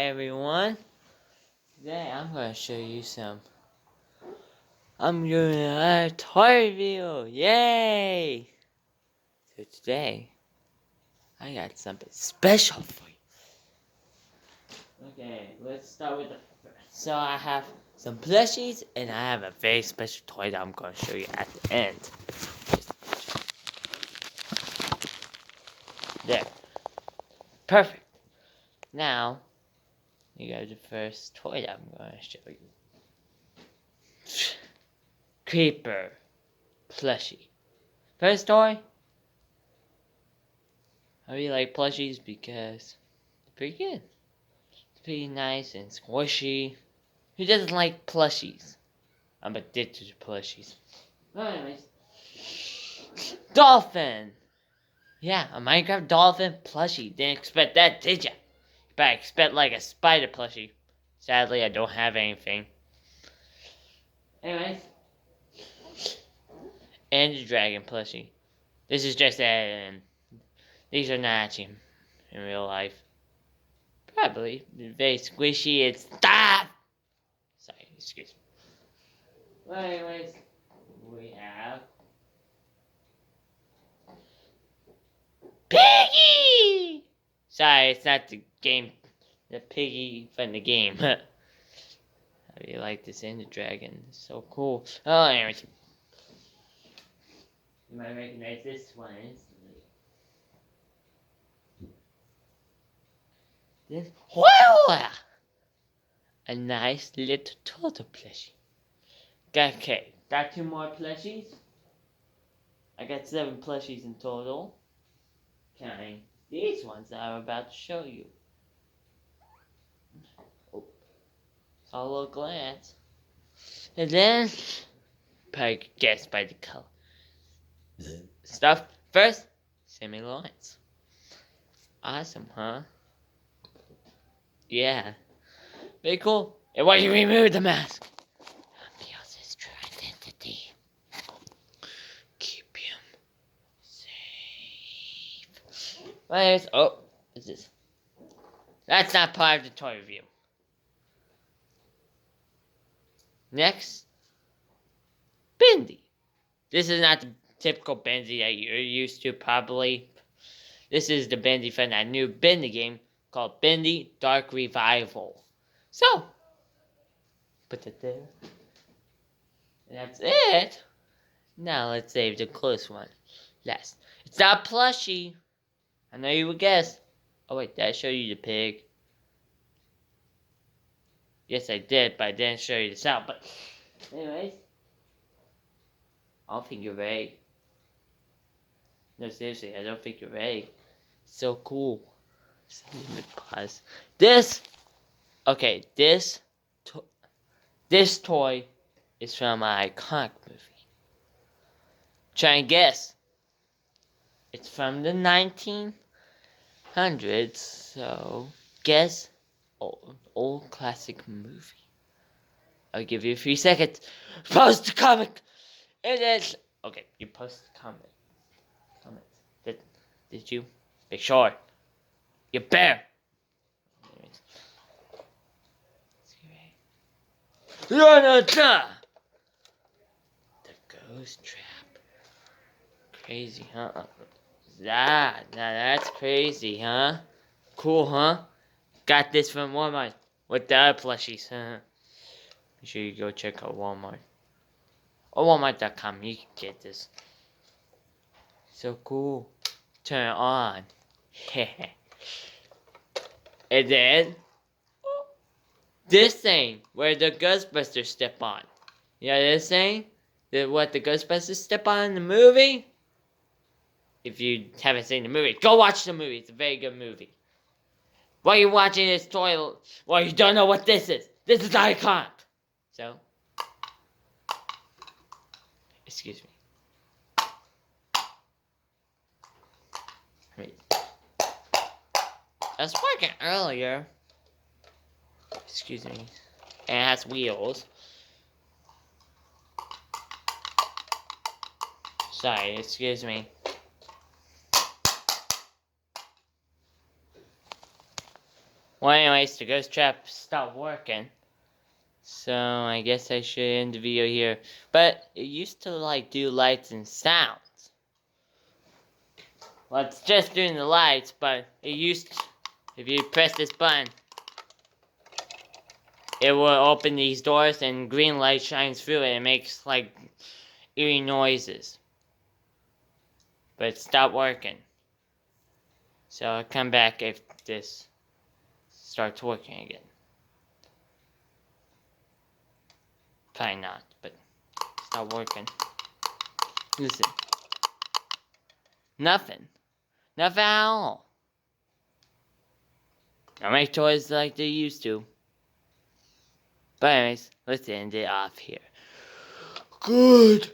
everyone. Today I'm going to show you I'm doing a toy review. Yay! So today, I got something special for you. Okay, let's start with the first. So I have some plushies and I have a very special toy that I'm going to show you at the end. There. Perfect. Now, you go to the first toy that I'm going to show you. Creeper plushie. First toy. I really like plushies because they're pretty good. It's pretty nice and squishy. Who doesn't like plushies? I'm addicted to plushies. Well, anyways. Dolphin! Yeah, a Minecraft dolphin plushie. Didn't expect that, did ya? But I expect like a spider plushie. Sadly, I don't have anything. Anyways. And the dragon plushie. This is just added in. These are not actually in real life. Probably. Very squishy. It's stop! Sorry, excuse me. Well, anyways, we have Piggy! Sorry, it's not the game. The piggy from the game. I really like this Ender Dragon. It's so cool. Oh, anyways. You might recognize this one instantly. This. Whoa! A nice little turtle plushie. Okay, got 2 more plushies. I got 7 plushies in total. Counting these ones that I'm about to show you. Oh, saw a little glance. And then, probably guess by the color. Stuff first, Sammy Lawrence. Awesome, huh? Yeah. Very cool. And why you remove the mask? Reveals his true identity. Keep him safe. Anyways, oh, what's this? That's not part of the toy review. Next, Bendy. This is not the typical Bendy that you're used to, probably. This is the Bendy from that new Bendy game called Bendy Dark Revival. So, put that there. And that's it. Now let's save the close one last. It's not plushie. I know you would guess. Oh wait, did I show you the pig? Yes, I did, but I didn't show you the sound. But anyways, I don't think you're ready. No, seriously, I don't think you're ready. So cool. So let me pause. This toy is from an iconic movie. Try and guess. It's from the 1900s, so guess old classic movie. I'll give you a few seconds. Post a comment. It is okay. You post a comment. Did you? Be sure. You better. The ghost trap. Crazy, huh? Now that's crazy, huh? Cool, huh? Got this from Walmart with the other plushies, huh? Make sure you go check out Walmart. Or Walmart.com, you can get this. So cool. Turn it on. And then, this thing, where the Ghostbusters step on. You know this thing? What the Ghostbusters step on in the movie? If you haven't seen the movie, go watch the movie. It's a very good movie. Why are you watching this toy? Well, you don't know what this is. This is iconic. So, excuse me. Wait. I was working earlier. Excuse me. And it has wheels. Sorry, excuse me. Well, anyways, the ghost trap stopped working. So I guess I should end the video here. But it used to like do lights and sounds. Well, it's just doing the lights, but it used to, if you press this button, it will open these doors and green light shines through it and makes like eerie noises. But it stopped working. So I'll come back if this starts working again. Probably not, but stop working. Listen. Nothing. Nothing at all. I make toys like they used to. But anyways, let's end it off here. Goodbye!